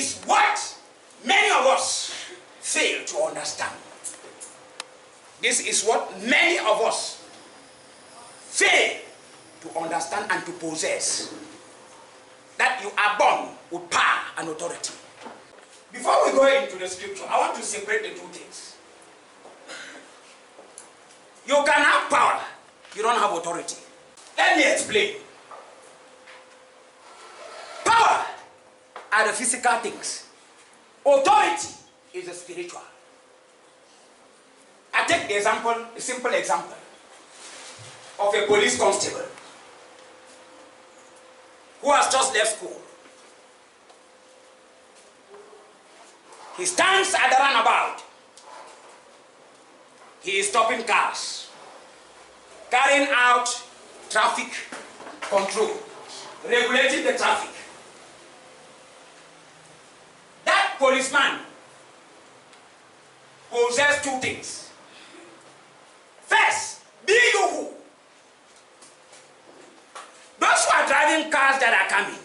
is what many of us fail to understand. This is what many of us fail to understand and to possess. That you are born with power and authority. Before we go into the scripture, I want to separate the two things. You can have power, you don't have authority. Let me explain. Power are the physical things. Authority is the spiritual. I take the example, a simple example of a police constable who has just left school. He stands at the runabout. He is stopping cars, carrying out traffic control, regulating the traffic. That policeman possesses two things. First, be you who. Those who are driving cars that are coming,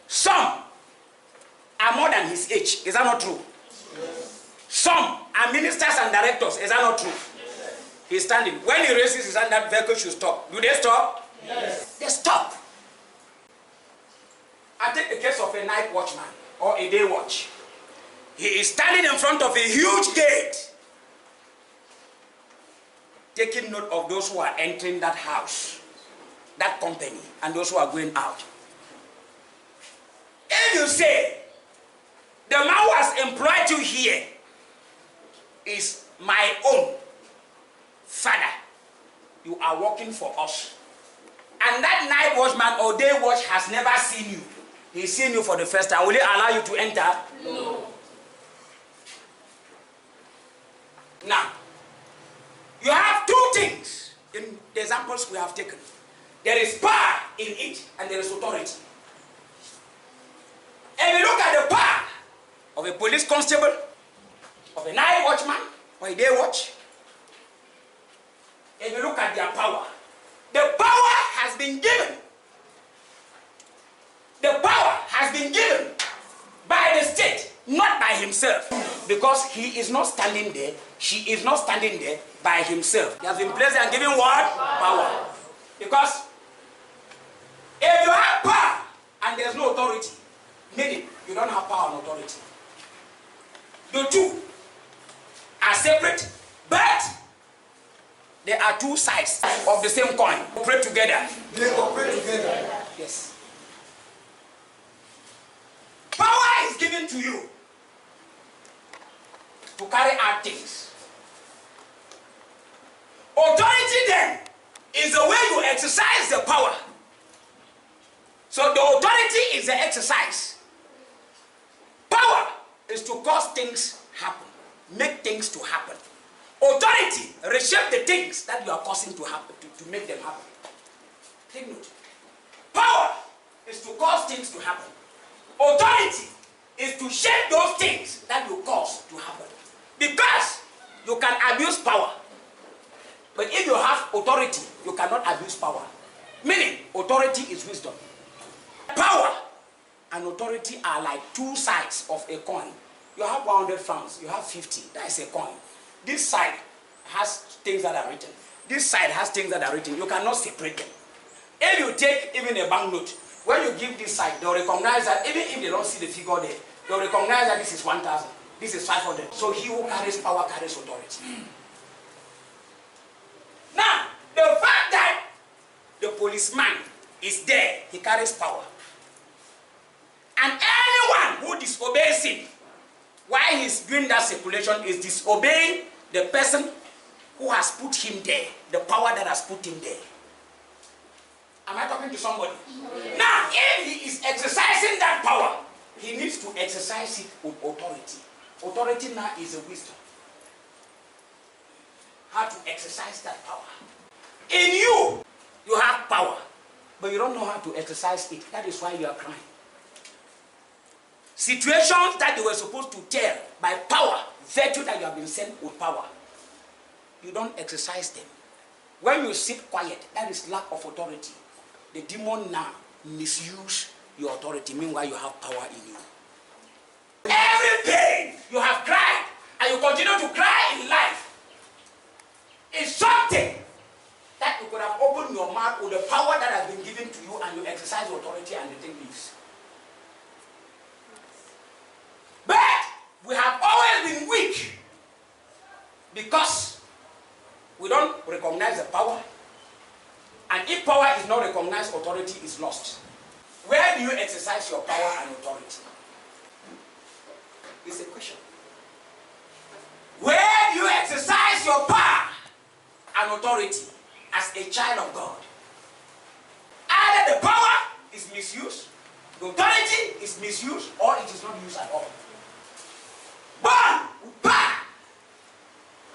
some are more than his age. Is that not true? Yes. Some are ministers and directors. Is that not true? Yes. He's standing. When he raises his hand, that vehicle should stop. Do they stop? Yes. They stop. I take the case of a night watchman or a day watch. He is standing in front of a huge gate, taking note of those who are entering that house, that company, and those who are going out. If you say, the man who has employed you here is my own father, you are working for us, and that night watchman or day watch has never seen you, he's seen you for the first time, will he allow you to enter? No. Now, you have two things in the examples we have taken. There is power in it and there is authority. If you look at the power of a police constable, of a night watchman, or a day watch, if you look at their power, the power has been given. The power has been given by the state, not by himself. Because he is not standing there, she is not standing there by himself. He has been placed and given what? Power. Because if you have power and there's no authority, meaning you don't have power and authority. The two are separate, but there are two sides of the same coin. Operate together. They operate together. Yes. Power is given to you to carry out things. Authority then is the way you exercise the power. So the authority is the exercise. Power is to cause things happen, make things to happen. Authority reshape the things that you are causing to happen, to make them happen. Take note. Power is to cause things to happen. Authority is to shape those things that you cause to happen. Because you can abuse power. But if you have authority, you cannot abuse power. Meaning, authority is wisdom. Power and authority are like two sides of a coin. You have 100 francs, you have 50, that is a coin. This side has things that are written. This side has things that are written. You cannot separate them. If you take even a banknote, when you give this side, they'll recognize that even if they don't see the figure there, they'll recognize that this is 1,000, this is 500. So he who carries power carries authority. Now, the fact that the policeman is there, he carries power. And anyone who disobeys him while he's doing that circulation is disobeying the person who has put him there, the power that has put him there. Am I talking to somebody? Yes. Now, if he is exercising that power, he needs to exercise it with authority. Authority now is a wisdom. How to exercise that power. In you, you have power, but you don't know how to exercise it. That is why you are crying. Situations that you were supposed to tell by power, virtue that you have been sent with power, you don't exercise them. When you sit quiet, that is lack of authority. The demon now misuse your authority. Meanwhile, you have power in you. Every pain you have cried and you continue to cry in life is something that you could have opened your mouth with the power that has been given to you, and you exercise authority and the thing leaves. But we have always been weak because we don't recognize the power. And if power is not recognized, authority is lost. Where do you exercise your power and authority? It's a question. Where do you exercise your power and authority as a child of God? Either the power is misused, the authority is misused, or it is not used at all. Born with power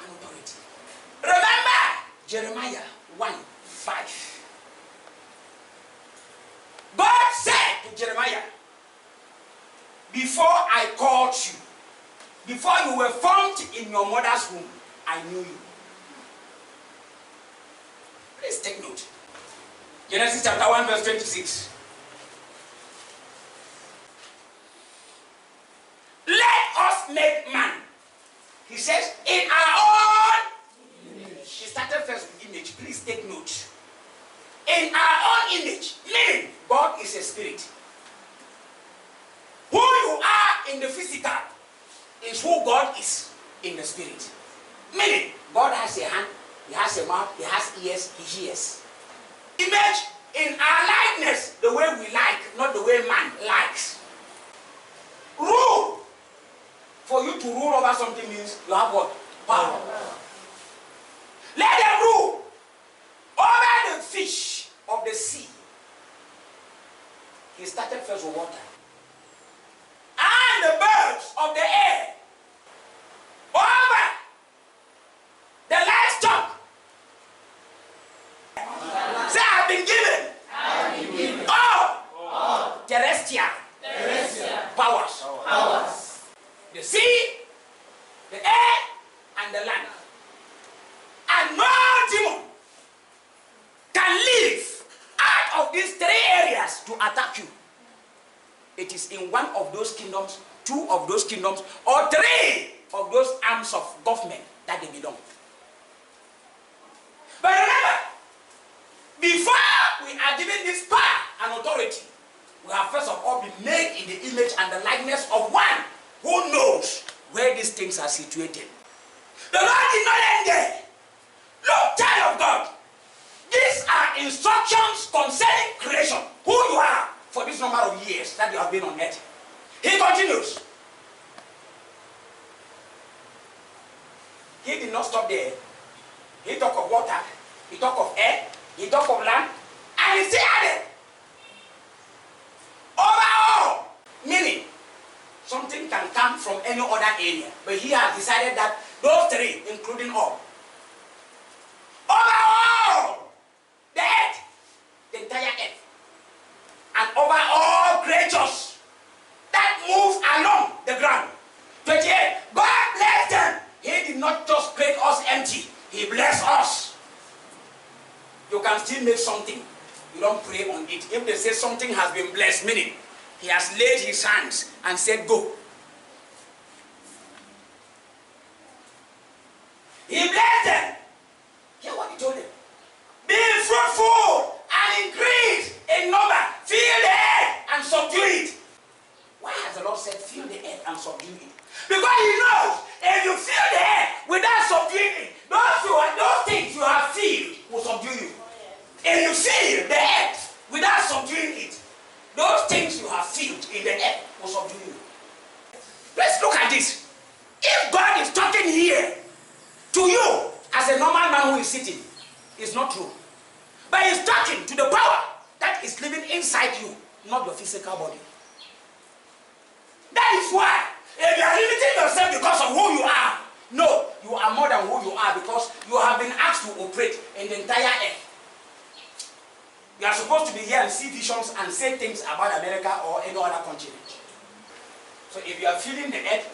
and authority. Remember Jeremiah 1:5. God said to Jeremiah, before I called you, before you were formed in your mother's womb, I knew you. Please take note. Genesis chapter 1 verse 26. Let us make man. He says, in our own image. He started first with image. Please take note. In our own image, meaning God is a spirit. Who you are in the physical is who God is in the spirit. Meaning, God has a hand, He has a mouth, He has ears, He hears. Image in our likeness, the way we like, not the way man likes. Rule. For you to rule over something means you have what? Power. Let them rule over the fish of the sea. He started first with water. And the birds of the air. Over the livestock. Say, I've been given. All terrestrial powers. The sea, the air, and the land. And no demon can live out of these three areas to attack you. It is in one of those kingdoms, two of those kingdoms, or three of those arms of government that they belong. But remember, before we are given this power and authority, we have first of all been made in the image and the likeness of one who knows where these things are situated. The Lord did not end there. Look, child of God, these are instructions concerning creation, who you are for this number of years that you have been on earth. He continues. He did not stop there. He talked of water, he talked of air, he talked of land, and he still added, overall, meaning something can come from any other area, but he has decided that those three, including all, over all the earth, the entire earth, and over all creatures that move along the ground. 28. God blessed them. He did not just create us empty. He blessed us. You can still make something. You don't pray on it. If they say something has been blessed, meaning He has laid His hands and said, go. He blessed them. Hear what He told them. Be fruitful and increase in number. Fill the earth and subdue it. Why has the Lord said fill the earth and subdue it? Because He knows if you fill the earth without subduing it, those things you have filled will subdue you. If you fill the earth without subduing it, those things you have filled in the earth will subdue you. Let's look at this. If God is talking here to you as a normal man who is sitting, it's not true. But He's talking to the power that is living inside you, not your physical body. That is why, if you are limiting yourself because of who you are, no, you are more than who you are because you have been asked to operate in the entire earth. You are supposed to be here and see visions and say things about America or any other continent. So if you are feeling the earth,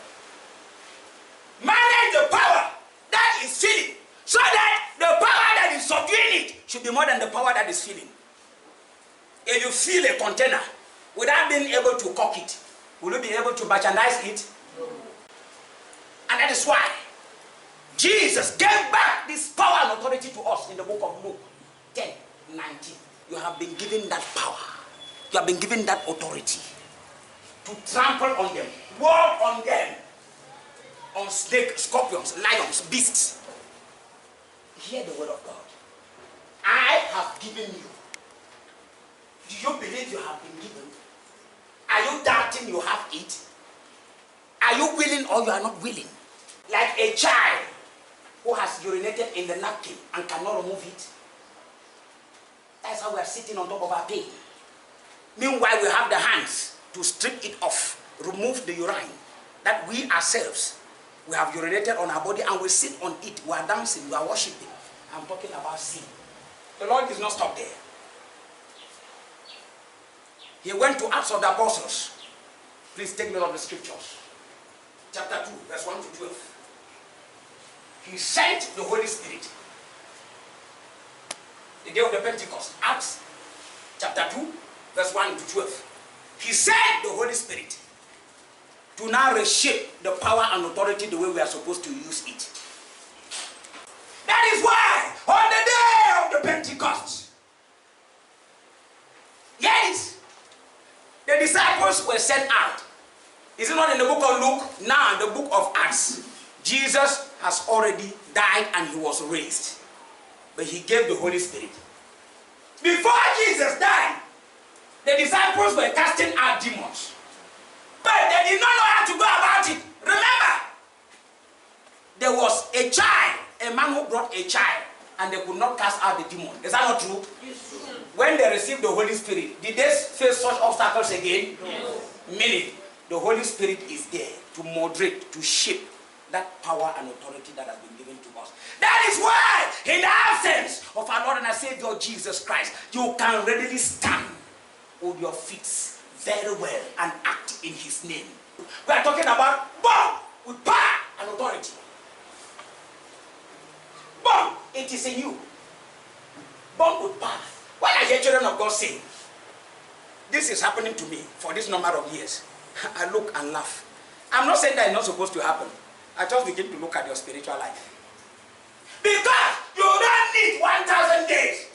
manage the power that is feeling, so that the power that is subduing it should be more than the power that is feeling. If you feel a container without being able to cook it? Will you be able to merchandise it? No. And that is why Jesus gave back this power and authority to us in the book of Luke 10:19. You have been given that power. You have been given that authority to trample on them, walk on them, on snakes, scorpions, lions, beasts. Hear the word of God. I have given you. Do you believe you have been given? Are you doubting you have it? Are you willing or you are not willing? Like a child who has urinated in the napkin and cannot remove it. That's how we are sitting on top of our pain. Meanwhile, we have the hands to strip it off, remove the urine that we ourselves, we have urinated on our body and we sit on it. We are dancing, we are worshiping. I'm talking about sin. The Lord did not stop there. He went to Acts of the Apostles. Please take note of the scriptures. Chapter 2, verse 1 to 12. He sent the Holy Spirit. The day of the Pentecost. Acts chapter 2, verse 1 to 12. He sent the Holy Spirit to now reshape the power and authority the way we are supposed to use it. That is why on the day of the Pentecost, yes, the disciples were sent out. Is it not in the book of Luke? Now, the book of Acts. Jesus has already died and he was raised. But he gave the Holy Spirit. Before Jesus died, the disciples were casting out demons. But they did not know how to go about it. Remember, there was a child, a man who brought a child, and they could not cast out the demon. Is that not true? Yes. When they received the Holy Spirit, did they face such obstacles again? Yes. Meaning, the Holy Spirit is there to moderate, to shape that power and authority that has been given to us. That is why, in the absence of our Lord and our Savior Jesus Christ, you can readily stand on your feet very well and act in his name. We are talking about born with power and authority. Born, it is in you. Born with power. Why are you children of God saying, this is happening to me for this number of years? I look and laugh. I'm not saying that it's not supposed to happen. I just begin to look at your spiritual life. Because you don't need 1,000 days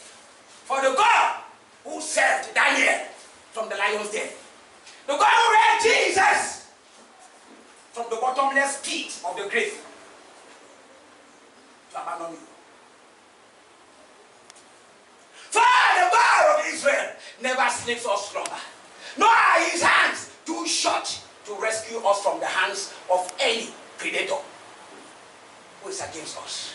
for the God who saved Daniel from the lion's den. The God who raised Jesus from the bottomless pit of the grave to abandon you. For the God of Israel never sleeps or slumber, nor are his hands too short to rescue us from the hands of any predator who is against us.